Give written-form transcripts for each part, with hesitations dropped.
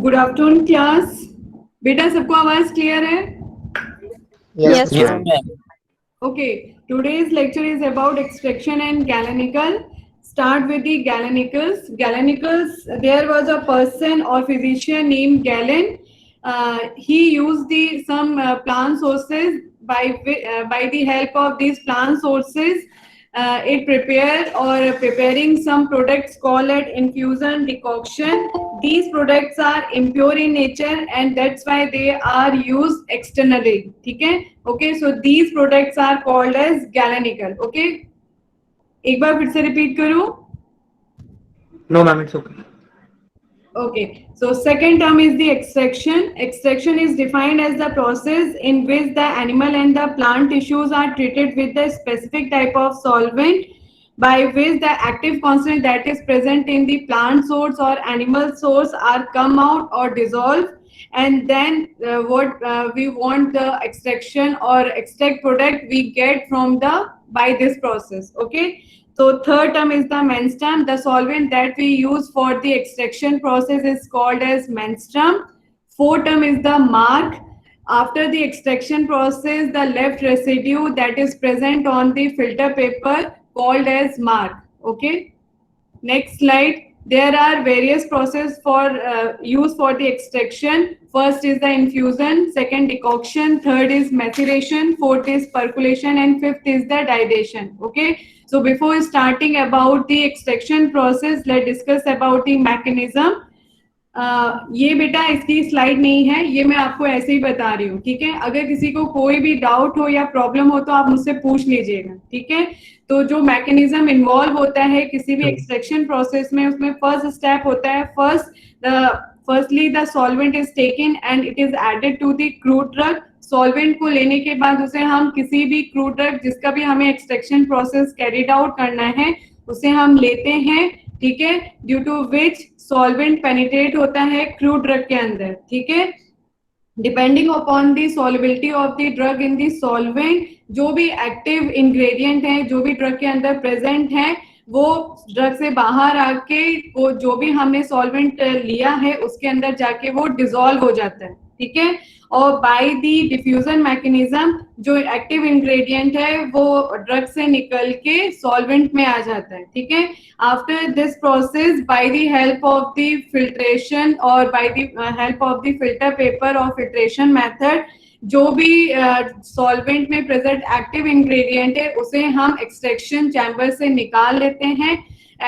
Good afternoon class. बेटा सबको आवाज क्लियर है? Yes, ma'am. Okay, today's lecture is about extraction and Galenicals. Start with the Galenicals. Galenicals, there was a person or physician named Galen. He used some plant sources. By the help of these plant sources, it preparing some products called infusion decoction. These products are impure in nature and that's why they are used externally. ठीक है? Okay, so these products are called as Galenical. Okay, एक बार फिर से repeat करूं? No, ma'am, it's okay. Okay, so second term is the extraction. Extraction is defined as the process in which the animal and the plant tissues are treated with the specific type of solvent by which the active constituent that is present in the plant source or animal source are come out or dissolved, and then what we want the extraction or extract product we get from the by this process. Okay, so third term is the menstruum. The solvent that we use for the extraction process is called as menstruum. Fourth term is the mark. After the extraction process, the left residue that is present on the filter paper called as mark. Okay. Next slide. There are various processes for use for the extraction. First is the infusion, second decoction, third is maceration, fourth is percolation, and fifth is the dilatation. Okay. So before starting about the extraction process, let's discuss about the mechanism. ये बेटा इसकी slide नहीं है, ये मैं आपको ऐसे ही बता रही हूँ, ठीक है? अगर किसी को कोई भी डाउट हो या प्रॉब्लम हो तो आप मुझसे पूछ लीजिएगा, ठीक है? तो जो मैकेनिज्म इन्वॉल्व होता है किसी भी एक्सट्रैक्शन प्रोसेस में, उसमें फर्स्ट स्टेप होता है firstly the solvent is taken and it is added to the crude drug. Solvent को लेने के बाद उसे हम किसी भी क्रूड ड्रग जिसका भी हमें एक्सट्रैक्शन प्रोसेस कैरिड आउट करना है उसे हम लेते हैं, ठीक है? Due to which solvent penetrate होता है क्रूड ड्रग के अंदर, ठीक है? Depending upon the solubility of the drug in the solvent, जो भी एक्टिव इंग्रेडिएंट है, जो भी ड्रग के अंदर प्रेजेंट है, वो ड्रग से बाहर आके वो जो भी हमने सॉल्वेंट लिया है उसके अंदर जाके वो डिसॉल्व हो जाता है, ठीक है? और बाय दी डिफ्यूजन मैकेनिज्म जो एक्टिव इंग्रेडिएंट है वो ड्रग से निकल के सॉल्वेंट में आ जाता है, ठीक है? After this process by the help of the filtration और by the help of the filter paper और फिल्ट्रेशन मेथड, जो भी सॉल्वेंट में प्रेजेंट एक्टिव इंग्रेडिएंट है उसे हम एक्सट्रैक्शन चैम्बर से निकाल लेते हैं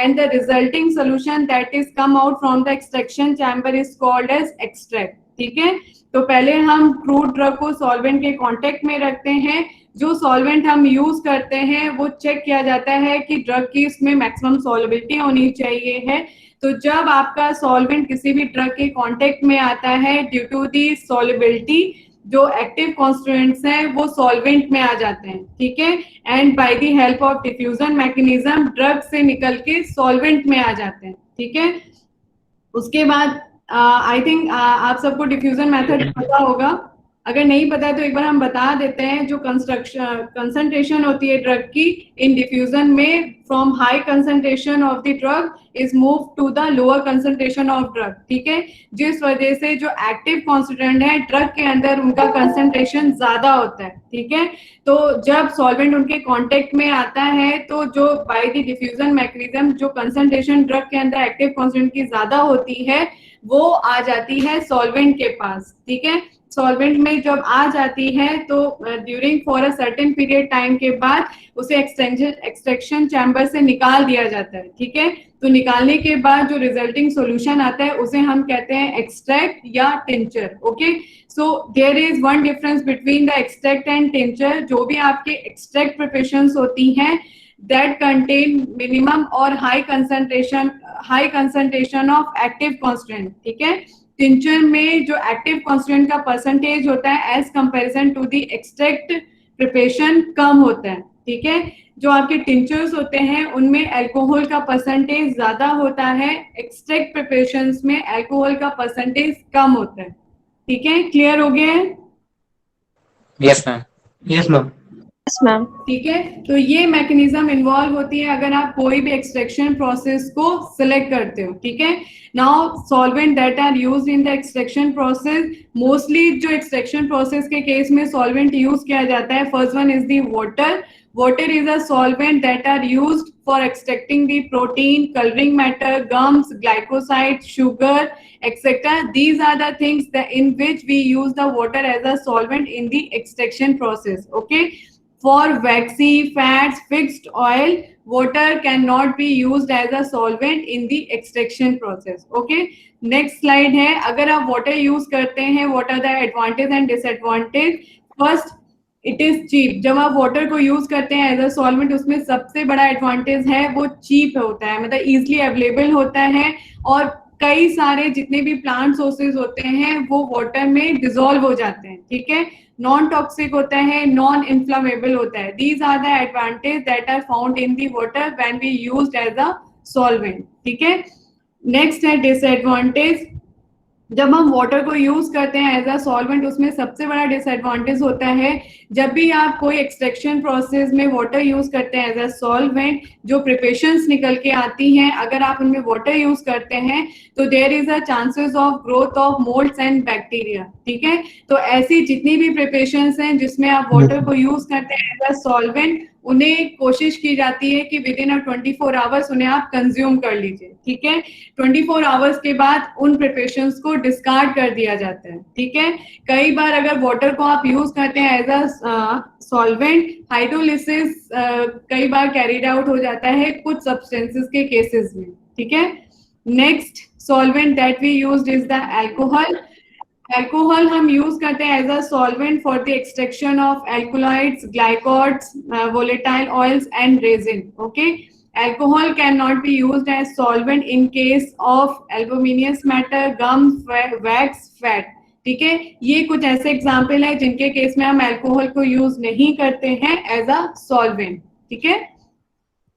and the resulting solution that is come out from the extraction chamber is called as extract. ठीक है? तो पहले हम क्रूड ड्रग को सॉल्वेंट के कांटेक्ट में रखते हैं. जो सॉल्वेंट हम यूज करते हैं वो चेक किया जाता है कि ड्रग की इसमें मैक्सिमम सॉल्युबिलिटी होनी चाहिए है. तो जब आपका सॉल्वेंट किसी भी ड्रग के कांटेक्ट में आता है, ड्यू टू दी सॉल्युबिलिटी जो एक्टिव कॉन्स्टिट्यूएंट्स हैं वो सॉल्वेंट में आ जाते हैं, ठीक है? And by the help of diffusion mechanism drug से निकल के सॉल्वेंट में आ जाते हैं, ठीक है? उसके बाद आई थिंक आप सबको डिफ्यूजन मेथड पता होगा. अगर नहीं पता है तो एक बार हम बता देते हैं. जो कंसंट्रेशन होती है ड्रग की इन डिफ्यूजन में, from high concentration of the drug is move to the lower concentration of drug, ठीक है? जिस वजह से जो एक्टिव कॉन्स्टिट्यूएंट है ड्रग के अंदर उनका कंसंट्रेशन ज्यादा होता है, ठीक है? तो जब सॉल्वेंट उनके कांटेक्ट में आता है तो जो बाय द डिफ्यूजन मैकेनिज्म जो कंसंट्रेशन ड्रग के अंदर एक्टिव कॉन्स्टिट्यूएंट की ज्यादा होती है वो आ जाती है सॉल्वेंट के पास, ठीक है? सॉल्वेंट में जब आ जाती है तो during for a certain period time के बाद उसे एक्सट्रैक्शन चैम्बर से निकाल दिया जाता है, ठीक है? तो निकालने के बाद जो रिजल्टिंग सॉल्यूशन आता है उसे हम कहते हैं एक्सट्रैक्ट या tincture. Okay, so there is one difference between the extract and tincture. जो भी आपके एक्सट्रैक्ट प्रिपरेशंस होती हैं that contain minimum or high concentration of active constituent. ठीक है, टिंचर में जो एक्टिव कॉन्स्टिट्यूएंट का परसेंटेज होता है as comparison to the extract preparation कम होता है. ठीक है, जो आपके टिंचर्स होते हैं उनमें अल्कोहल का परसेंटेज ज्यादा होता है, एक्सट्रैक्ट प्रिपरेशंस में अल्कोहल का परसेंटेज कम होता है. ठीक है, क्लियर हो गया है? Yes ma'am. Yes, ma'am. Yes, ma'am. ठीक है, तो ये मैकेनिज्म इन्वॉल्व होती है अगर आप कोई भी एक्सट्रैक्शन प्रोसेस को सिलेक्ट करते हो. ठीक है, now solvent that are used in the extraction process, mostly जो एक्सट्रैक्शन प्रोसेस के केस में सॉल्वेंट यूज किया जाता है, first one is the water. Water is a solvent that are used for extracting the protein, coloring matter, gums, glycosides, sugar, etc. These are the things that in which we use the water as a solvent in the extraction process. Okay. For waxy, fats, fixed oil, water cannot be used as a solvent in the extraction process. Okay. Next slide है, अगर आप water use करते हैं, what are the advantage and disadvantage? First, it is cheap. जब आप water को use करते हैं एज अ सॉल्वेंट, उसमें सबसे बड़ा एडवांटेज है वो चीप होता है, मतलब इजीली अवेलेबल होता है, और कई सारे जितने भी प्लांट सोर्सेज होते हैं वो वाटर में डिसॉल्व हो जाते हैं. ठीक है, नॉन टॉक्सिक होता है, नॉन इन्फ्लामेबल होता है. These are the advantage that are found in the water when we used as a solvent. ठीक है, नेक्स्ट है डिसएडवांटेज. जब हम वाटर को यूज करते हैं एज अ सॉल्वेंट, उसमें सबसे बड़ा डिसएडवांटेज होता है जब भी आप कोई एक्सट्रैक्शन प्रोसेस में वाटर यूज करते हैं एज अ सॉल्वेंट, जो प्रिपरेशंस निकल के आती हैं, अगर आप उनमें वाटर यूज करते हैं तो there is a chances of growth of moulds and bacteria. ठीक है, तो ऐसी जितनी भी प्रिपरेशंस हैं जिसमें आप वाटर को यूज करते हैं एज अ सॉल्वेंट, उन्हें कोशिश की जाती है कि विद इन 24 आवर्स उन्हें आप कंज्यूम कर लीजिए. ठीक है, 24 आवर्स के बाद उन प्रिपरेशंस को डिस्कार्ड कर दिया जाता है. ठीक है, कई बार अगर वाटर को आप यूज करते हैं एज अ सॉल्वेंट, हाइड्रोलिसिस कई बार कैरीड आउट हो जाता है कुछ सब्सटेंसेस के केसेस में. ठीक है, next solvent that we used is the alcohol. Alcohol हम यूज करते हैं as a solvent for the extraction of alkaloids, glycosides, volatile oils and resin. Okay, alcohol cannot be used as solvent in case of albuminous matter, gum, wax, fat. ठीक है, ये कुछ ऐसे example है जिनके केस में हम अल्कोहल को यूज नहीं करते हैं एज अ सॉल्वेंट. ठीक है,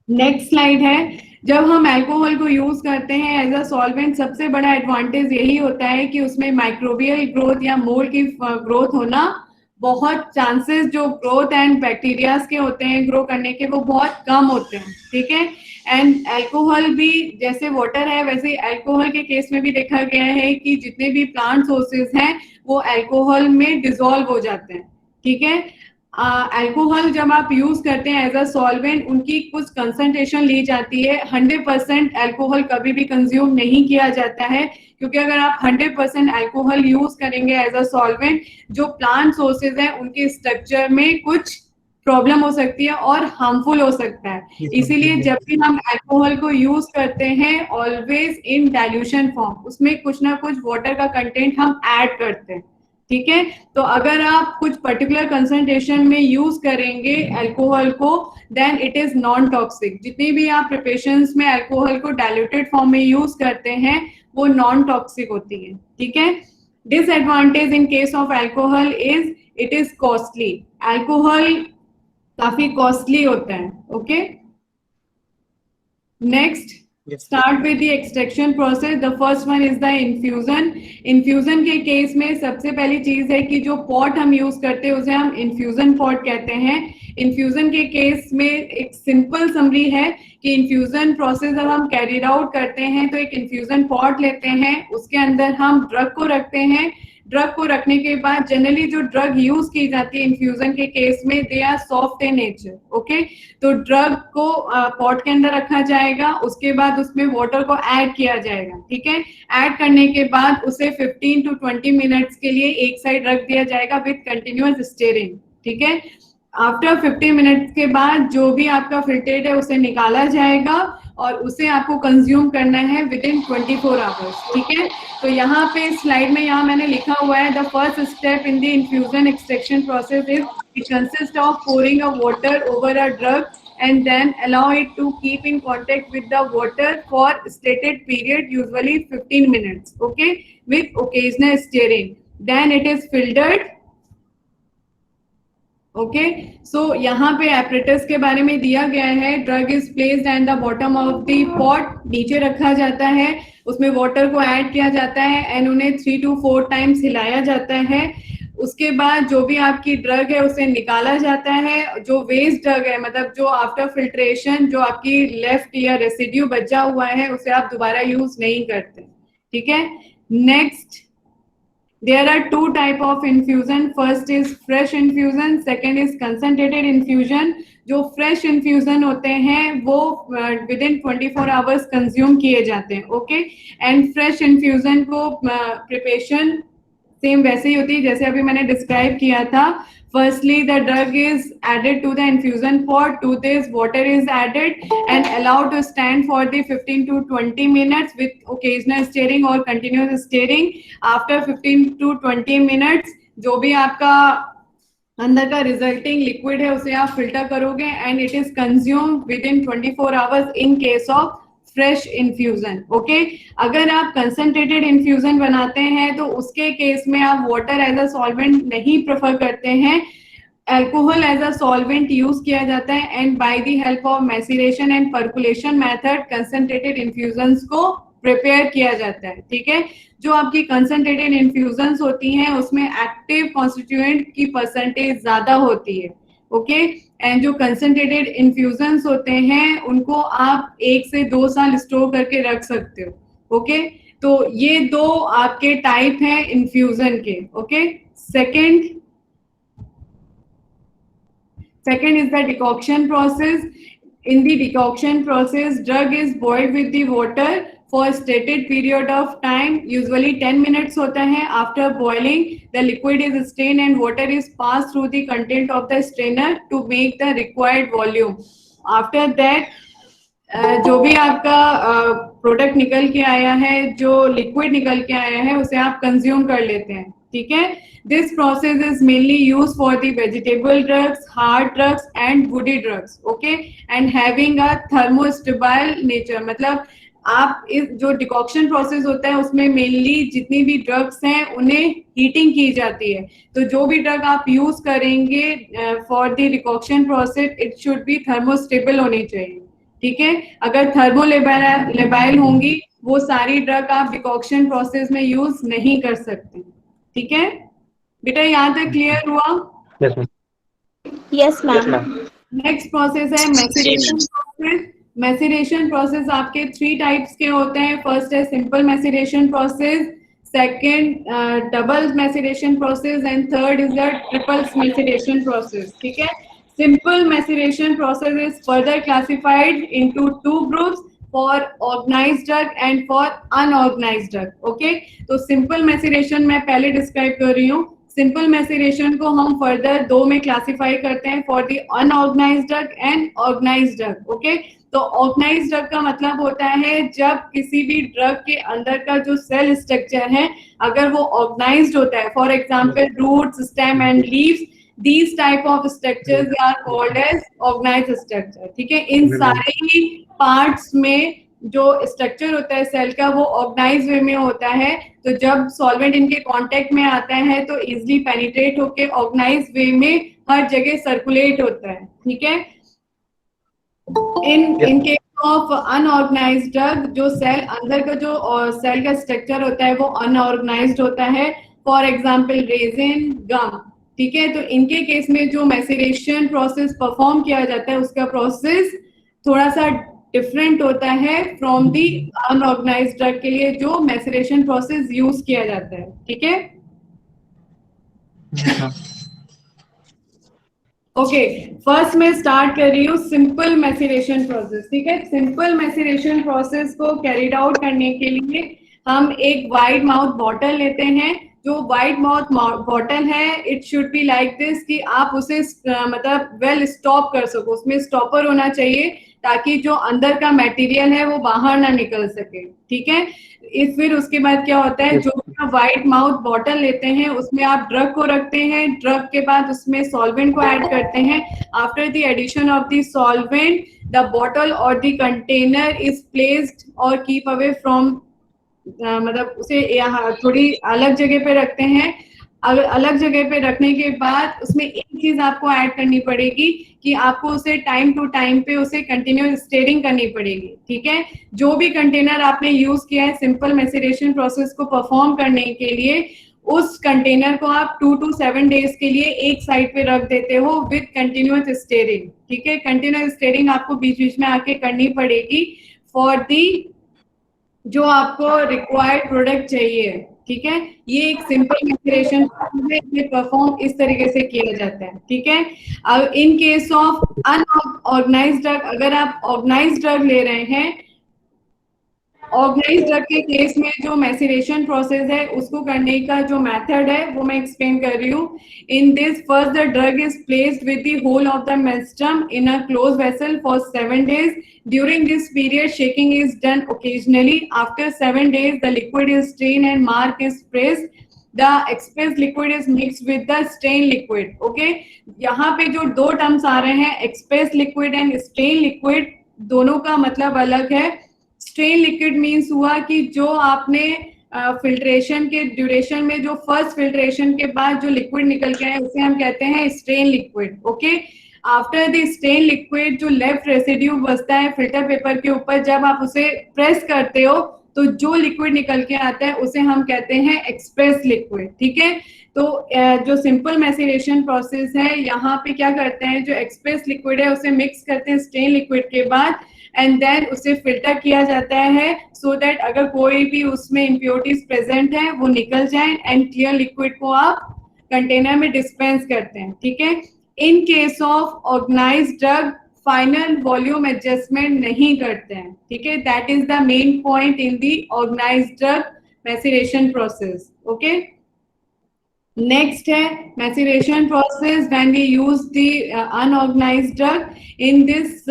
नेक्स्ट स्लाइड है. जब हम अल्कोहल को यूज करते हैं एज अ सॉल्वेंट, सबसे बड़ा एडवांटेज यही होता है कि उसमें माइक्रोबियल ग्रोथ या मोल्ड की ग्रोथ होना, बहुत चांसेस जो ग्रोथ एंड बैक्टीरियाज के होते हैं ग्रो करने के, वो बहुत कम होते हैं. ठीक है, एंड अल्कोहल भी जैसे वाटर है वैसे अल्कोहल के केस में भी देखा गया है कि जितने भी प्लांट सोर्सेज हैं वो अल्कोहल में डिसॉल्व हो जाते हैं. ठीक है, अल्कोहल जब आप यूज करते हैं एज अ सॉल्वेंट, उनकी कुछ कंसंट्रेशन ली जाती है. 100% अल्कोहल कभी भी कंज्यूम नहीं किया जाता है, क्योंकि अगर आप 100% अल्कोहल यूज करेंगे एज अ सॉल्वेंट, जो प्लांट सोर्सेज हैं उनके स्ट्रक्चर में कुछ प्रॉब्लम हो सकती है और हार्मफुल हो सकता है. इसीलिए जब भी हम अल्कोहल को यूज करते हैं, ऑलवेज इन डाइल्यूशन फॉर्म, उसमें कुछ ना कुछ वाटर का कंटेंट हम ऐड करते हैं. ठीक है, तो अगर आप कुछ पर्टिकुलर कंसंट्रेशन में यूज करेंगे अल्कोहल को, then it is non toxic. जितनी भी आप प्रिपरेशंस में अल्कोहल को डाइल्यूटेड फॉर्म में यूज करते हैं वो नॉन टॉक्सिक होती है. ठीक है, disadvantage in case of alcohol is it is costly. Alcohol काफी कॉस्टली होता है. Okay, next start with the extraction process. The first one is the infusion. Infusion के केस में सबसे पहली चीज है कि जो पॉट हम यूज करते हैं उसे हम इन्फ्यूजन पॉट कहते हैं. इन्फ्यूजन के केस में एक सिंपल समरी है कि इन्फ्यूजन प्रोसेस जब हम कैरिड आउट करते हैं तो एक इन्फ्यूजन पॉट लेते हैं, उसके अंदर हम ड्रग को रखते हैं. ड्रग को रखने के बाद जनरली जो ड्रग यूज की जाती है इन्फ्यूजन के केस में, they are soft in nature. Okay, तो ड्रग को पॉट के अंदर रखा जाएगा, उसके बाद उसमें वाटर को ऐड किया जाएगा. ठीक है, ऐड करने के बाद उसे 15 to 20 मिनट्स के लिए एक साइड रख दिया जाएगा विद कंटिन्यूअस स्टीयरिंग. ठीक है, आफ्टर 15 मिनट्स के बाद जो भी आपका फिल्ट्रेट है उसे निकाला जाएगा और उसे आपको कंज्यूम करना है विद इन 24 आवर्स. ठीक है, तो यहाँ पे स्लाइड में यहाँ मैंने लिखा हुआ है, the first step in the infusion extraction process is it consist of pouring a water over a drug and then allow it to keep in contact with the water for stated period, usually 15 minutes, okay, with occasional stirring. Then it is filtered. Okay, so यहाँ पे apparatus के बारे में दिया गया है. Drug is placed at the bottom of the pot, नीचे रखा जाता है, उसमें वाटर को ऐड किया जाता है एंड उन्हें 3 to 4 टाइम्स हिलाया जाता है. उसके बाद जो भी आपकी ड्रग है उसे निकाला जाता है. जो वेस्ट ड्रग है, मतलब जो आफ्टर फिल्ट्रेशन जो आपकी लेफ्ट या रेसिड्यू बचा हुआ है, उसे आप दोबारा यूज नहीं करते. ठीक है. Next, there are two type of infusion. First is fresh infusion, second is concentrated infusion. जो fresh infusion होते हैं वो within 24 hours consume किए जाते हैं. ओके, and fresh infusion को preparation सेम वैसे ही होती है जैसे अभी मैंने डिस्क्राइब किया था. Firstly, the drug is added to the infusion pot. 2 days water is added and allowed to stand for the 15 to 20 minutes with occasional stirring or continuous stirring. After 15 to 20 minutes, जो भी आपका अंदर का resulting liquid है उसे आप filter करोगे and it is consume with in 24 hours in case of fresh infusion. Okay, अगर आप कंसंट्रेटेड इन्फ्यूजन बनाते हैं तो उसके केस में आप वाटर एज अ सॉल्वेंट नहीं प्रेफर करते हैं, alcohol as a solvent use किया जाता है and by the help of maceration and percolation method concentrated infusions को प्रिपेयर किया जाता है. ठीक है. जो आपकी कंसंट्रेटेड इन्फ्यूजन्स होती हैं उसमें एक्टिव कॉन्स्टिट्यूएंट की परसेंटेज ज्यादा होती है. ओके, एंड जो कंसंट्रेटेड इन्फ्यूजन्स होते हैं उनको आप 1 से 2 साल स्टोर करके रख सकते हो. ओके, तो ये दो आपके टाइप हैं इन्फ्यूजन के. Okay, second is the decoction process. In the decoction process, drug is boiled with the water for a stated period of time, usually 10 minutes होता है. After boiling, the liquid is strained and water is passed through the content of the strainer to make the required volume. After that, जो भी आपका product निकल के आया है, जो लिक्विड निकल के आया है, उसे आप कंज्यूम कर लेते हैं. ठीक है. This process is mainly used for the vegetable drugs, hard drugs and woody drugs. Okay, and having a thermostable nature. मतलब आप इस जो डिकॉक्शन प्रोसेस होता है उसमें मेनली जितनी भी ड्रग्स हैं उन्हें हीटिंग की जाती है. तो जो भी ड्रग आप यूज करेंगे for the decoction process it should be thermostable होनी चाहिए. ठीक है. अगर थर्मोलेबाइल होंगी वो सारी ड्रग आप डिकॉक्शन प्रोसेस में यूज नहीं कर सकते. ठीक है बेटा, यहाँ तक क्लियर हुआ? Yes, ma'am. Yes, ma'am. Next process है मैसिरेशन प्रोसेस. मैसिरेशन प्रोसेस आपके 3 टाइप्स के होते हैं. फर्स्ट है simple maceration process, second double maceration process and third is the triple maceration process. ठीक है. Simple maceration process is further classified into 2 groups, for organized drug and for unorganized drug. Okay, तो simple maceration मैं पहले describe कर रही हूँ. Simple मैसिरेशन को हम फर्दर 2 में क्लासिफाई करते हैं, for the unorganised drug and organised drug. Okay, तो ऑर्गेनाइज्ड ड्रग का मतलब होता है जब किसी भी ड्रग के अंदर का जो सेल स्ट्रक्चर है अगर वो ऑर्गेनाइज्ड होता है, for example roots, stem and leaves, these type of structures are called as organized structure. ठीक है. इन सारे ही पार्ट्स में जो स्ट्रक्चर होता है सेल का वो ऑर्गेनाइज वे में होता है. तो जब सॉल्वेंट इनके कांटेक्ट में आता है तो इजिली पेनिट्रेट होके ऑर्गेनाइज वे में हर जगह सर्कुलेट होता है. ठीक है. In case of unorganised drug जो सेल अंदर का जो सेल का स्ट्रक्चर होता है वो अनऑर्गेनाइज्ड होता है. फॉर एग्जांपल रेजिन, गम. ठीक है. तो इनके केस में जो मैसिरेशन प्रोसेस परफॉर्म किया जाता है उसका प्रोसेस थोड़ा सा डिफरेंट होता है फ्रॉम दी अनऑर्गेनाइज्ड ड्रग के लिए जो मैसिरेशन प्रोसेस यूज किया जाता है. ठीक है. ओके, फर्स्ट मैं स्टार्ट कर रही हूँ सिंपल मैसिरेशन प्रोसेस. ठीक है. सिंपल मैसिरेशन प्रोसेस को कैरिड आउट करने के लिए हम एक वाइड माउथ बॉटल लेते हैं. जो वाइड माउथ बॉटल है it should be like this कि आप उसे मतलब वेल स्टॉप कर सको, उसमें स्टॉपर होना चाहिए ताकि जो अंदर का मटेरियल है वो बाहर ना निकल सके, ठीक है। इस फिर उसके बाद क्या होता है, जो व्हाइट माउथ बॉटल लेते हैं उसमें आप ड्रग को रखते हैं, ड्रग के बाद उसमें सॉल्वेंट को ऐड करते हैं। After the addition of the solvent the bottle और द कंटेनर इज प्लेस्ड और कीप अवे फ्रॉम, मतलब उसे यहाँ थोड़ी अलग जगह पे रखते हैं। अलग जगह पे रखने के बाद उसमें एक चीज आपको ऐड करनी पड़ेगी कि आपको उसे टाइम टू टाइम पे उसे कंटिन्यूअस स्टेरिंग करनी पड़ेगी, ठीक है। जो भी कंटेनर आपने यूज किया है सिंपल मैसेरेशन प्रोसेस को परफॉर्म करने के लिए, उस कंटेनर को आप 2 to 7 डेज के लिए एक साइड पे रख देते हो विद कंटिन्यूअस स्टेरिंग, ठीक है। कंटिन्यूअस स्टेरिंग आपको बीच बीच में आके करनी पड़ेगी फॉर दी जो आपको रिक्वायर्ड प्रोडक्ट चाहिए, ठीक है। ये एक सिंपल मैसेरेशन है, ये परफॉर्म इस तरीके से किया जाता है, ठीक है। अब इन केस ऑफ अनऑर्गेनाइज्ड ड्रग, अगर आप ऑर्गेनाइज्ड ड्रग ले रहे हैं, ऑर्गेनाइज्ड ड्रग के केस में जो मैसेरेशन प्रोसेस है उसको करने का जो मेथड है वो मैं एक्सप्लेन कर रही हूँ। In this first the drug is placed with the whole of the menstruum in a close vessel for 7 days. During this period, shaking is done occasionally. After 7 days, the liquid is strained and mark is pressed. The expressed liquid is mixed with the strained liquid. Okay? यहाँ पे जो दो terms आ रहे हैं, expressed liquid and strained liquid, दोनों का मतलब अलग है। स्ट्रेन लिक्विड मीन्स हुआ कि जो आपने फिल्ट्रेशन के ड्यूरेशन में जो फर्स्ट फिल्ट्रेशन के बाद जो लिक्विड निकल के आए उसे हम कहते हैं strain liquid, okay. After the strain liquid जो लेफ्ट रेसिड्यू बचता है फिल्टर पेपर के ऊपर, जब आप उसे प्रेस करते हो तो जो लिक्विड निकल के आता है उसे हम कहते हैं एक्सप्रेस लिक्विड, ठीक है। तो जो सिंपल मैसेरेशन प्रोसेस है, यहाँ पे क्या करते हैं, जो एक्सप्रेस लिक्विड है उसे मिक्स करते हैं स्ट्रेन लिक्विड के बाद एंड देन उसे फिल्टर किया जाता है सो दैट अगर कोई भी उसमें इम्प्योरिटीज प्रेजेंट है वो निकल जाए एंड क्लियर लिक्विड को आप कंटेनर में डिस्पेंस करते हैं, ठीक है। In case of organised drug final volume adjustment नहीं करते हैं, ठीक है। That is the main point in the organised drug maceration process, okay. Next है maceration process when we use the unorganized drug. In this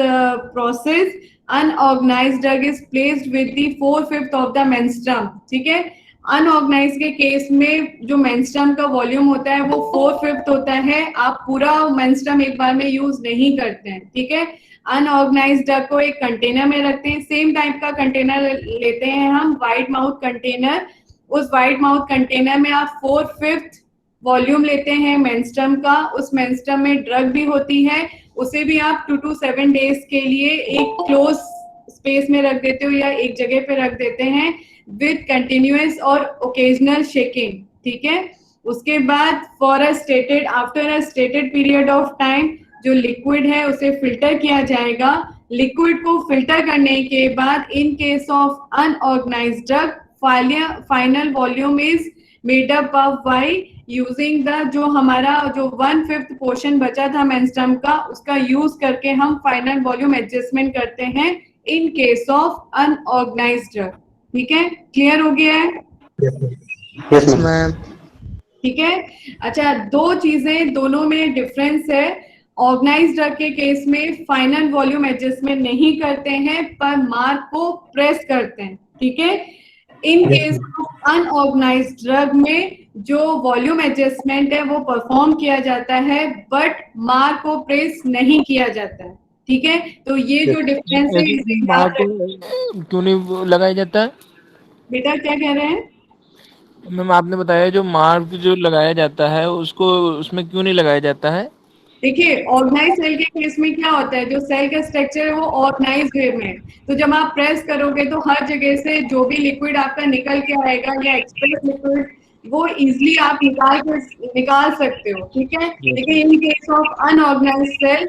process, unorganized drug is placed with the 4/5 of the menstruum, ठीक है। Unorganised के case में जो menstruum का volume होता है वो 4/5 होता है। आप पूरा मेंस्ट्रम एक बार में यूज नहीं करते हैं, ठीक है। अनऑर्गेनाइज्ड ड्रग को एक कंटेनर में रखते हैं, सेम टाइप का कंटेनर लेते हैं हम, वाइड माउथ कंटेनर। उस वाइड माउथ कंटेनर में आप 4/5 वॉल्यूम लेते हैं मेंस्ट्रम का, उस मेंस्ट्रम में ड्रग भी होती है, उसे भी आप 2 to 7 डेज के लिए एक क्लोज स्पेस में रख देते हो या एक जगह पे रख देते हैं विद कंटिन्यूअस और ओकेजनल शेकिंग, ठीक है। उसके बाद after a stated period of time जो लिक्विड है उसे फिल्टर किया जाएगा। लिक्विड को फिल्टर करने के बाद इन case of unorganised drug final volume is made up of bye using the जो हमारा जो 1/5 पोर्शन बचा था मेंस्ट्रम का, उसका यूज करके हम फाइनल वॉल्यूम एडजस्टमेंट करते हैं इन केस ऑफ अनऑर्गेनाइज्ड ड्रग, ठीक है। क्लियर हो गया है? Yes ma'am. ठीक है। अच्छा, दो चीजें दोनों में डिफरेंस है। ऑर्गेनाइज्ड ड्रग के केस में फाइनल वॉल्यूम एडजस्टमेंट नहीं करते हैं पर मार्क को प्रेस करते हैं, ठीक है। In case of unorganised drug में जो वॉल्यूम एडजस्टमेंट है वो परफॉर्म किया जाता है बट मार्क को प्रेस नहीं किया जाता है, ठीक है। तो ये जो डिफरेंस है इसे याद रखिए। क्यों नहीं लगाया जाता है? बेटा क्या कह रहे हैं? मैम आपने बताया जो मार्क जो लगाया जाता है उसको उसमें क्यों नहीं लगाया जाता है? देखिए, ऑर्गेनाइज सेल के केस में क्या होता है, जो सेल का स्ट्रक्चर है वो ऑर्गेनाइज वे में है, तो जब आप प्रेस करोगे तो हर जगह से जो भी लिक्विड आपका निकल के आएगा या एक्सप्रेस लिक्विड वो इजिली आप निकाल सकते हो, ठीक है। लेकिन in case of unorganise cell,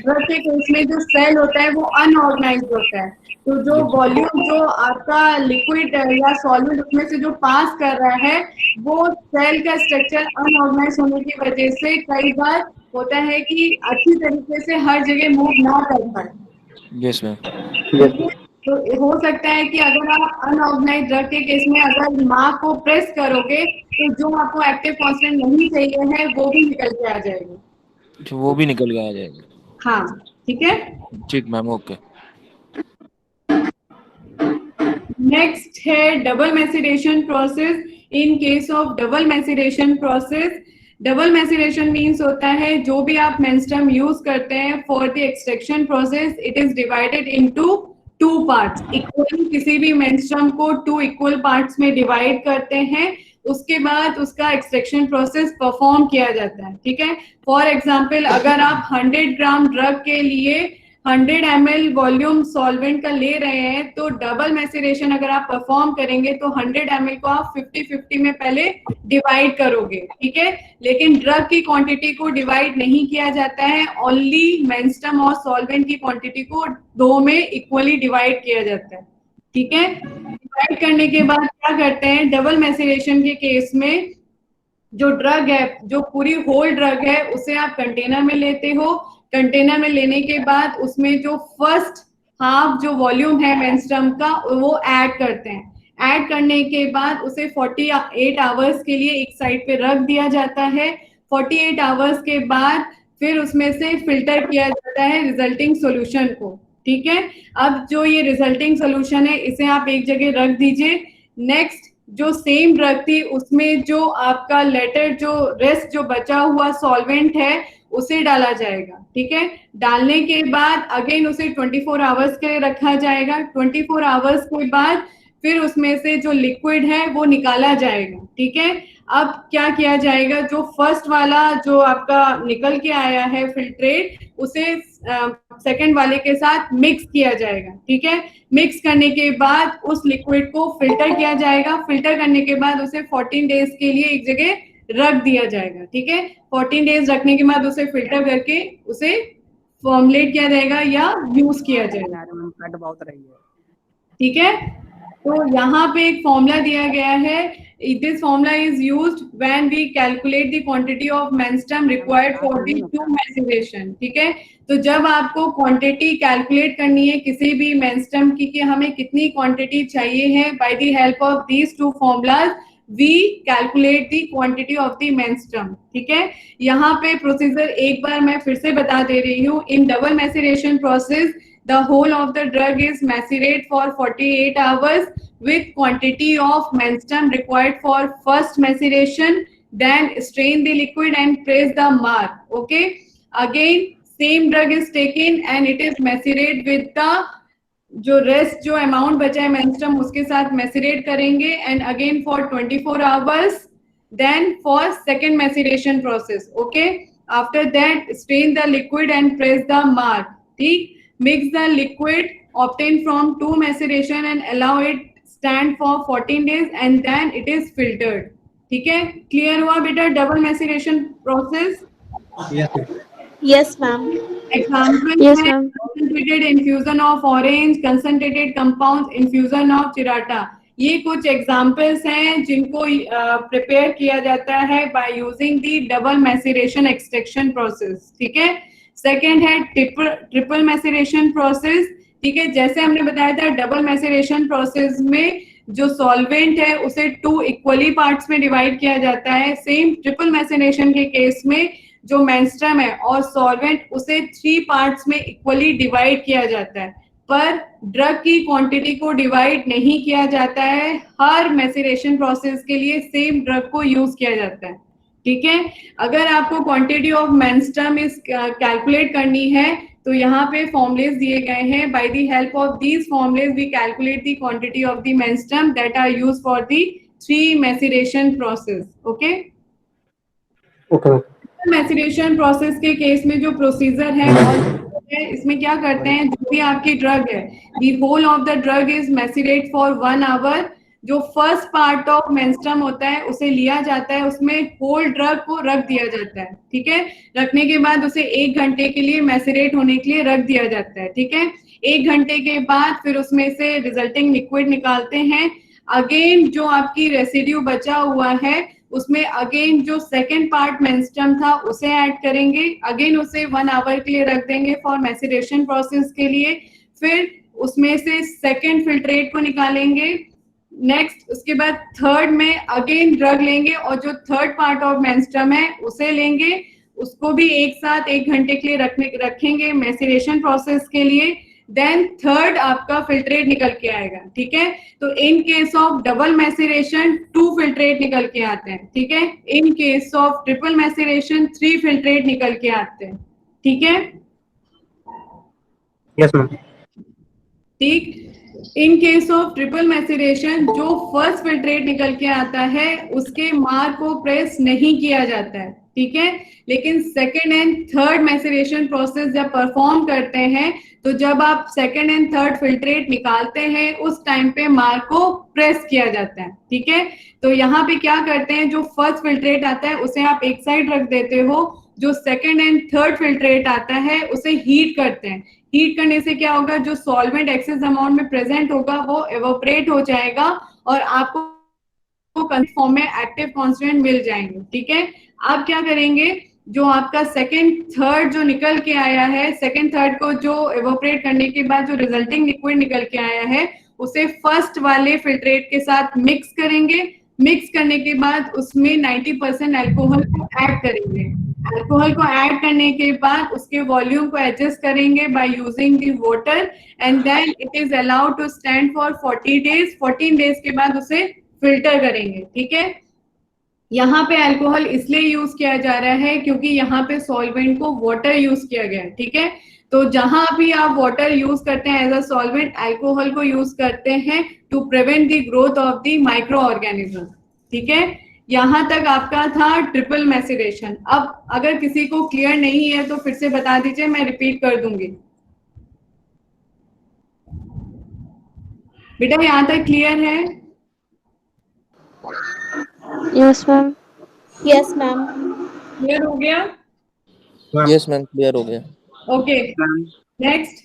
drug के केस में जो सेल होता है वो अनऑर्गेनाइज होता है, तो जो वॉल्यूम जो आपका लिक्विड या सॉलिड उसमें से जो पास कर रहा है वो सेल का स्ट्रक्चर अनऑर्गेनाइज होने की वजह से कई बार होता है कि अच्छी तरीके से हर जगह मूव ना कर पाए। Yes ma'am. तो हो सकता है कि अगर आप अनऑर्गेनाइज्ड ड्रग के केस में अगर मार्क को प्रेस करोगे तो जो आपको एक्टिव कांस्टेंट नहीं चाहिए है वो भी निकल के आ जाएगी। वो भी निकल के आ जाएगा। हाँ, ठीक है। ठीक मैम, ओके। नेक्स्ट है double maceration process. In case of double maceration process, double maceration means होता है जो भी आप मेंस्ट्रुम यूज करते हैं for the extraction process, it is divided into 2 parts. Equally किसी भी मेंस्ट्रुम को 2 इक्वल पार्ट्स में डिवाइड करते हैं, उसके बाद उसका एक्सट्रैक्शन प्रोसेस परफॉर्म किया जाता है। ठीक है। फॉर एग्जाम्पल, अगर आप 100 ग्राम ड्रग के लिए 100 ml वॉल्यूम सॉल्वेंट का ले रहे हैं, तो डबल मैसिरेशन अगर आप परफॉर्म करेंगे तो 100 ml को आप 50-50 में पहले डिवाइड करोगे। ठीक है। लेकिन ड्रग की क्वांटिटी को डिवाइड नहीं किया जाता है, ओनली मेंस्ट्रुम और सॉल्वेंट की क्वांटिटी को 2 में इक्वली डिवाइड किया जाता है। ठीक है। डिवाइड करने के बाद क्या करते हैं, डबल मैसिरेशन के केस में जो ड्रग है, जो पूरी होल ड्रग है, उसे आप कंटेनर में लेते हो। कंटेनर में लेने के बाद उसमें जो फर्स्ट हाफ जो वॉल्यूम है मेंस्ट्रुम का, वो ऐड करते हैं। ऐड करने के बाद उसे 48 आवर्स के लिए एक साइड पे रख दिया जाता है। 48 आवर्स के बाद फिर उसमें से फिल्टर किया जाता है रिजल्टिंग सॉल्यूशन को। ठीक है। अब जो ये रिजल्टिंग सॉल्यूशन है, इसे आप एक जगह रख दीजिए। नेक्स्ट, जो सेम ड्रग थी उसमें जो आपका लेटर जो रेस्ट जो बचा हुआ सॉल्वेंट है, उसे डाला जाएगा। ठीक है। डालने के बाद अगेन उसे 24 आवर्स के लिए रखा जाएगा। 24 आवर्स के बाद फिर उसमें से जो लिक्विड है वो निकाला जाएगा। ठीक है। अब क्या किया जाएगा, जो फर्स्ट वाला जो आपका निकल के आया है फिल्ट्रेट, उसे सेकंड वाले के साथ मिक्स किया जाएगा। ठीक है। मिक्स करने के बाद उस लिक्विड को फिल्टर किया जाएगा। फिल्टर करने के बाद उसे 14 डेज के लिए एक जगह रख दिया जाएगा। ठीक है। 14 डेज रखने के बाद उसे फिल्टर करके उसे फॉर्मुलेट किया जाएगा या यूज किया जाएगा। ठीक है। तो यहाँ पे एक फॉर्मूला दिया गया है। This formula is used when we calculate the quantity of menstruum required for the 2 maceration. ठीक है। तो जब आपको क्वांटिटी कैलकुलेट करनी है किसी भी मेंस्ट्रुम की कि हमें कितनी क्वांटिटी चाहिए है, by the help of these 2 formulas we calculate the quantity of the menstruum. ठीक है। यहाँ पे प्रोसीजर एक बार मैं फिर से बता दे रही हूँ। In double maceration process, the whole of the drug is macerate for 48 hours with quantity of menstruum required for first maceration, then strain the liquid and press the mark. Okay. Again same drug is taken and it is macerate with the जो rest जो amount बचा है menstruum उसके साथ macerate करेंगे and again for 24 hours, then for second maceration process. Okay. After that strain the liquid and press the marc. ठीक। Mix the liquid obtained from 2 maceration and allow it stand for 14 days and then it is filtered. ठीक है। Clear हुआ बेटा double maceration process? Yes, ma'am. Example Yes, है ma'am. concentrated infusion of orange, concentrated compounds, infusion of chirata। ये कुछ examples हैं जिनको prepare किया जाता है by using the double maceration extraction process. ठीक है। सेकेंड है ट्रिपल मैसिरेशन प्रोसेस। ठीक है। जैसे हमने बताया था डबल मैसिरेशन प्रोसेस में जो सॉल्वेंट है उसे 2 इक्वली पार्ट्स में डिवाइड किया जाता है। सेम ट्रिपल मैसिरेशन के केस में जो मेंस्ट्रुम है और सॉल्वेंट उसे 3 पार्ट्स में इक्वली डिवाइड किया जाता है, पर ड्रग की क्वांटिटी को डिवाइड नहीं किया जाता है। हर मैसिरेशन प्रोसेस के लिए सेम ड्रग को यूज किया जाता है। ठीक है। अगर आपको क्वांटिटी ऑफ मेंस्ट्रुम इस कैलकुलेट करनी है तो यहाँ पे फॉर्मुलेस दिए गए हैं। By the help of these formulas we calculate the quantity of the menstruum that are used for the 3 maceration process. Okay. Okay. Maceration process के केस में जो प्रोसीजर है और इसमें क्या करते हैं, जो भी आपकी ड्रग है, the whole of the drug is macerate for 1 hour. जो फर्स्ट पार्ट ऑफ मेंस्ट्रुम होता है उसे लिया जाता है, उसमें होल ड्रग को रख दिया जाता है। ठीक है। रखने के बाद उसे 1 घंटे के लिए मैसिरेट होने के लिए रख दिया जाता है। ठीक है। 1 घंटे के बाद फिर उसमें से रिजल्टिंग लिक्विड निकालते हैं। अगेन जो आपकी रेसिड्यू बचा हुआ है उसमें अगेन जो सेकेंड पार्ट मेंस्ट्रुम था उसे ऐड करेंगे। अगेन उसे 1 आवर के लिए रख देंगे फॉर मैसिरेशन प्रोसेस के लिए। फिर उसमें से सेकेंड फिल्ट्रेट को निकालेंगे। नेक्स्ट उसके बाद थर्ड में अगेन ड्रग लेंगे और जो थर्ड पार्ट ऑफ मेंस्ट्रुम है उसे लेंगे। उसको भी एक साथ 1 घंटे के लिए रखेंगे मैसेरेशन प्रोसेस के लिए। देन थर्ड आपका फिल्ट्रेट निकल के आएगा, ठीक है। तो in case of double maceration 2 filtrate निकल के आते हैं, ठीक है। In case of triple maceration 3 filtrate निकल के आते हैं, ठीक है। Yes ma'am. ठीक। In case of triple maceration जो फर्स्ट फिल्ट्रेट निकल के आता है उसके मार्क को प्रेस नहीं किया जाता है, ठीक है। लेकिन second and third maceration process जब परफॉर्म करते हैं तो जब आप सेकेंड एंड थर्ड फिल्ट्रेट निकालते हैं उस टाइम पे मार्क को प्रेस किया जाता है, ठीक है। तो यहाँ पे क्या करते हैं, जो फर्स्ट फिल्ट्रेट आता है उसे आप एक साइड रख देते हो, जो सेकेंड एंड थर्ड फिल्ट्रेट आता है उसे हीट करते हैं। हीट करने से क्या होगा, जो सॉल्वेंट एक्सेस अमाउंट में प्रेजेंट होगा वो एवोपरेट हो जाएगा और आपको फॉर्म में एक्टिव कॉन्स्टिट्यूएंट मिल जाएंगे, ठीक है। आप क्या करेंगे, जो आपका सेकेंड थर्ड जो निकल के आया है, सेकेंड थर्ड को जो एवोपरेट करने के बाद जो रिजल्टिंग लिक्विड निकल के आया है उसे फर्स्ट वाले फिल्ट्रेट के साथ मिक्स करेंगे। मिक्स करने के बाद उसमें 90% अल्कोहल को ऐड करेंगे। अल्कोहल को ऐड करने के बाद उसके वॉल्यूम को एडजस्ट करेंगे by using the water and then it is allowed to stand for 40 days. 14 days के बाद उसे फिल्टर करेंगे, ठीक है। यहाँ पे अल्कोहल इसलिए यूज किया जा रहा है क्योंकि यहाँ पे सॉल्वेंट को वाटर यूज किया गया है, ठीक है। तो जहां भी आप वाटर यूज करते हैं एज अ सॉल्वेंट, अल्कोहल को यूज करते हैं to prevent the growth of the micro organism, ठीक है। यहां तक आपका था ट्रिपल मैसेरेशन। अब अगर किसी को क्लियर नहीं है तो फिर से बता दीजिए, मैं रिपीट कर दूंगी। बेटा यहाँ तक क्लियर है? Yes ma'am. Yes ma'am. Clear हो गया? यस मैम, क्लियर हो गया। ओके, नेक्स्ट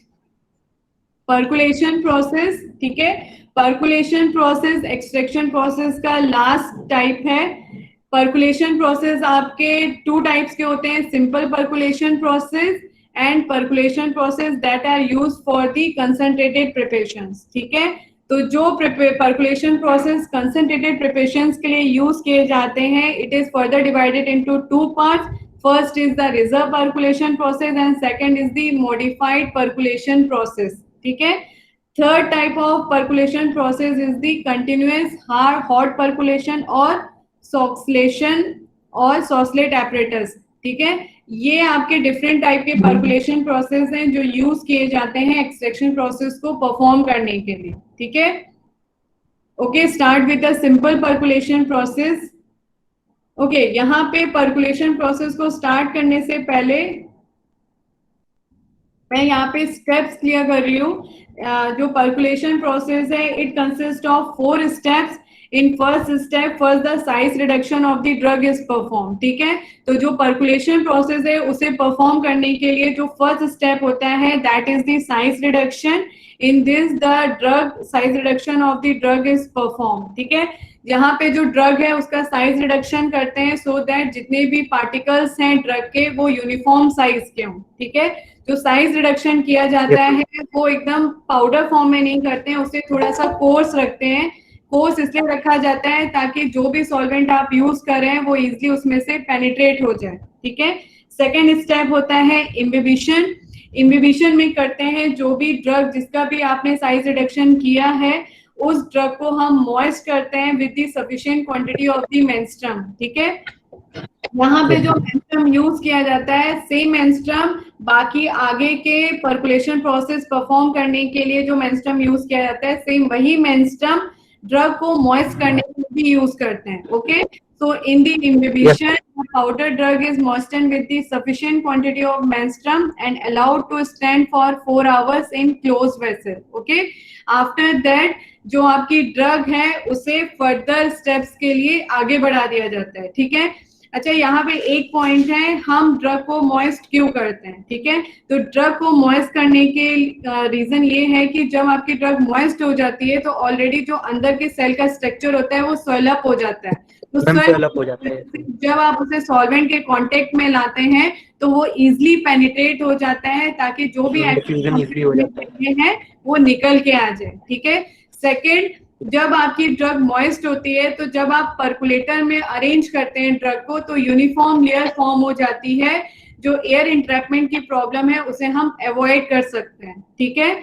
पर्कुलेशन प्रोसेस, ठीक है। पर्कुलेशन प्रोसेस एक्सट्रैक्शन प्रोसेस का लास्ट टाइप है। पर्कुलेशन प्रोसेस आपके 2 टाइप्स के होते हैं, simple percolation process and percolation process that are used for the concentrated preparations, ठीक है। तो जो पर्कुलेशन प्रोसेस कंसंट्रेटेड प्रिपरेशंस के लिए यूज किए जाते हैं, it is further divided into 2 parts. First is the reserve percolation process and second is the modified percolation process, ठीक है। Third type of percolation process is the continuous hot percolation और saucellation और saucelate apparatus, ठीक है। ये आपके different type के percolation process हैं जो यूज किए जाते हैं एक्सट्रैक्शन प्रोसेस को परफॉर्म करने के लिए, ठीक है। Okay, start with the simple percolation process। Okay, यहाँ पे पर्कुलेशन प्रोसेस को स्टार्ट करने से पहले मैं यहाँ पे स्टेप्स क्लियर कर रही हूँ। जो पर्कुलेशन प्रोसेस है it consist of 4 steps. In first step first the size reduction of the drug is perform, ठीक है। तो जो पर्कुलेशन प्रोसेस है उसे परफॉर्म करने के लिए जो फर्स्ट स्टेप होता है that is the size reduction. In this the drug size reduction of the drug is perform, ठीक है। यहाँ पे जो ड्रग है उसका साइज रिडक्शन करते हैं सो दैट जितने भी पार्टिकल्स हैं ड्रग के वो यूनिफॉर्म साइज के हों, ठीक है। जो साइज रिडक्शन किया जाता है वो एकदम पाउडर फॉर्म में नहीं करते हैं, उसे थोड़ा सा कोर्स रखते हैं। कोर्स इसलिए रखा जाता है ताकि जो भी सॉल्वेंट आप यूज कर रहे हैं वो इजिली उसमें से पेनिट्रेट हो जाए, ठीक है। सेकेंड स्टेप होता है इम्बिबिशन। इम्बिबिशन में करते हैं जो भी ड्रग जिसका भी आपने साइज रिडक्शन किया है उस ड्रग को हम मॉइस्ट करते हैं with the sufficient quantity of the menstruum, ठीक है। यहाँ पे जो मेंस्ट्रुम यूज किया जाता है सेम मेंस्ट्रुम बाकी आगे के पर्कुलेशन प्रोसेस परफॉर्म करने के लिए जो मेंस्ट्रुम यूज किया जाता है सेम वही मेंस्ट्रुम ड्रग को मॉइस्ट करने के लिए भी यूज करते हैं, okay. So in the imbibition, the powder drug is moistened with the sufficient quantity of menstruum and allowed to stand for 4 hours in closed vessel. Okay. After that, जो आपकी drug है उसे फर्दर स्टेप्स के लिए आगे बढ़ा दिया जाता है, ठीक है। अच्छा, यहाँ पे एक पॉइंट है, हम ड्रग को मॉइस्ट क्यों करते हैं, ठीक है। तो ड्रग को मॉइस्ट करने के रीजन ये है कि जब आपकी ड्रग मॉइस्ट हो जाती है तो ऑलरेडी जो अंदर के सेल का स्ट्रक्चर होता है वो स्वेल अप हो जाता है। तो स्वेल अप हो जाता है, जब आप उसे सॉल्वेंट के कांटेक्ट में लाते हैं तो वो इजिली पेनिट्रेट हो जाता है ताकि जो भी डिफ्यूजन इजीली हो जाता है वो निकल के आ जाए, ठीक है। सेकेंड, जब आपकी ड्रग मॉइस्ट होती है तो जब आप पर्कुलेटर में अरेंज करते हैं ड्रग को तो यूनिफॉर्म लेयर फॉर्म हो जाती है, जो एयर इंट्रैपमेंट की प्रॉब्लम है उसे हम अवॉइड कर सकते हैं, ठीक है।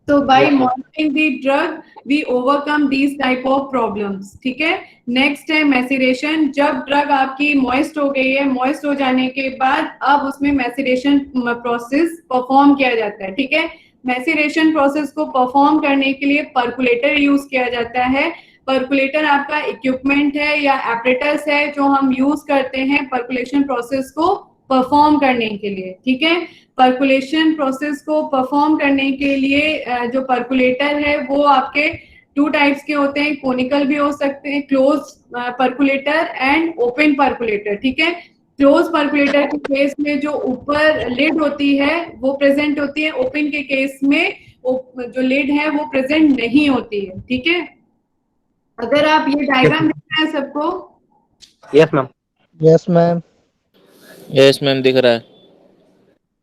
तो by Yes, ma'am. Moisturizing the drug we overcome these type of problems, ठीक है। नेक्स्ट है मैसिरेशन। जब ड्रग आपकी मॉइस्ट हो गई है, मॉइस्ट हो जाने के बाद अब उसमें मैसिरेशन प्रोसेस परफॉर्म किया जाता है, ठीक है। मैसिरेशन प्रोसेस को परफॉर्म करने के लिए पर्कुलेटर यूज किया जाता है। पर्कुलेटर आपका इक्विपमेंट है या एपरेटस है जो हम यूज करते हैं पर्कुलेशन प्रोसेस को परफॉर्म करने के लिए, ठीक है। पर्कुलेशन प्रोसेस को परफॉर्म करने के लिए जो पर्कुलेटर है वो आपके 2 टाइप्स के होते हैं, कोनिकल भी हो सकते हैं, क्लोज पर्कुलेटर एंड ओपन पर्कुलेटर, ठीक है। क्लोज पर्कुलेटर के केस में जो ऊपर लिड होती है वो प्रेजेंट होती है, ओपन के केस में जो लिड है वो प्रेजेंट नहीं होती है, ठीक है। अगर आप ये डायग्राम देख रहे हैं सबको, Yes, ma'am. Yes, ma'am. Yes ma'am दिख रहा है।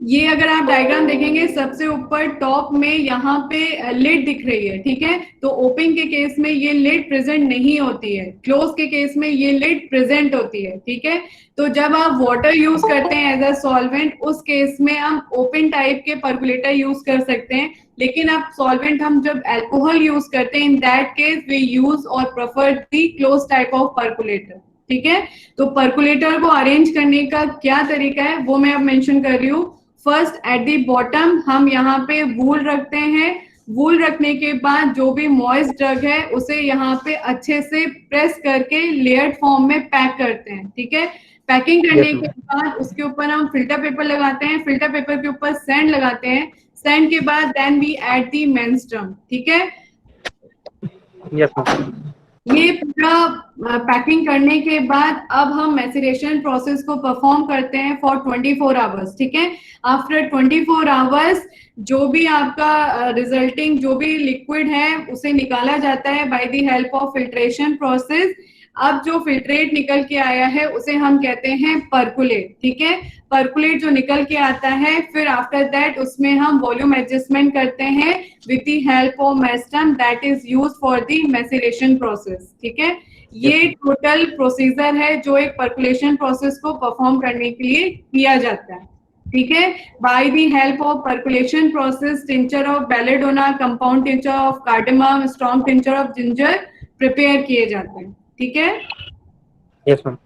ये अगर आप डायग्राम देखेंगे सबसे ऊपर टॉप में यहाँ पे लिड दिख रही है, ठीक है। तो ओपन के केस में ये लिड प्रेजेंट नहीं होती है, क्लोज के केस में ये लिड प्रेजेंट होती है, ठीक है। तो जब आप वाटर यूज करते हैं एज अ सॉल्वेंट, उस केस में हम ओपन टाइप के पर्कुलेटर यूज कर सकते हैं, लेकिन अब सॉल्वेंट हम जब अल्कोहल यूज करते हैं, in that case we use और prefer the close type of percolator, ठीक है। तो पर्कुलेटर को अरेंज करने का क्या तरीका है वो मैं अब मेंशन कर रही हूँ। फर्स्ट एट द बॉटम हम यहाँ पे वूल रखते हैं। वूल रखने के बाद जो भी मॉइस्ट ड्रग है उसे यहाँ पे अच्छे से प्रेस करके लेयर्ड फॉर्म में पैक करते हैं, ठीक है। पैकिंग करने Yes, के बाद उसके ऊपर हम फिल्टर पेपर लगाते हैं, फिल्टर पेपर के ऊपर सैंड लगाते हैं, सैंड के बाद then we add the menstruum, ठीक है। Yes, ma'am. ये पूरा पैकिंग करने के बाद अब हम मैसिरेशन प्रोसेस को परफॉर्म करते हैं फॉर 24 आवर्स, ठीक है। आफ्टर 24 आवर्स जो भी आपका रिजल्टिंग जो भी लिक्विड है उसे निकाला जाता है by the help of filtration process. अब जो फिल्ट्रेट निकल के आया है उसे हम कहते हैं पर्कुलेट, ठीक है। पर्कुलेट जो निकल के आता है फिर आफ्टर दैट उसमें हम वॉल्यूम एडजस्टमेंट करते हैं with the help of menstruum that is used for the maceration process, ठीक है। ये टोटल प्रोसीजर है जो एक पर्कुलेशन प्रोसेस को परफॉर्म करने के लिए किया जाता है, ठीक है। By the help of percolation process tincture of belladonna, compound tincture of cardamom, strong tincture of ginger prepare किए जाते हैं, ठीक है। Yes, ma'am.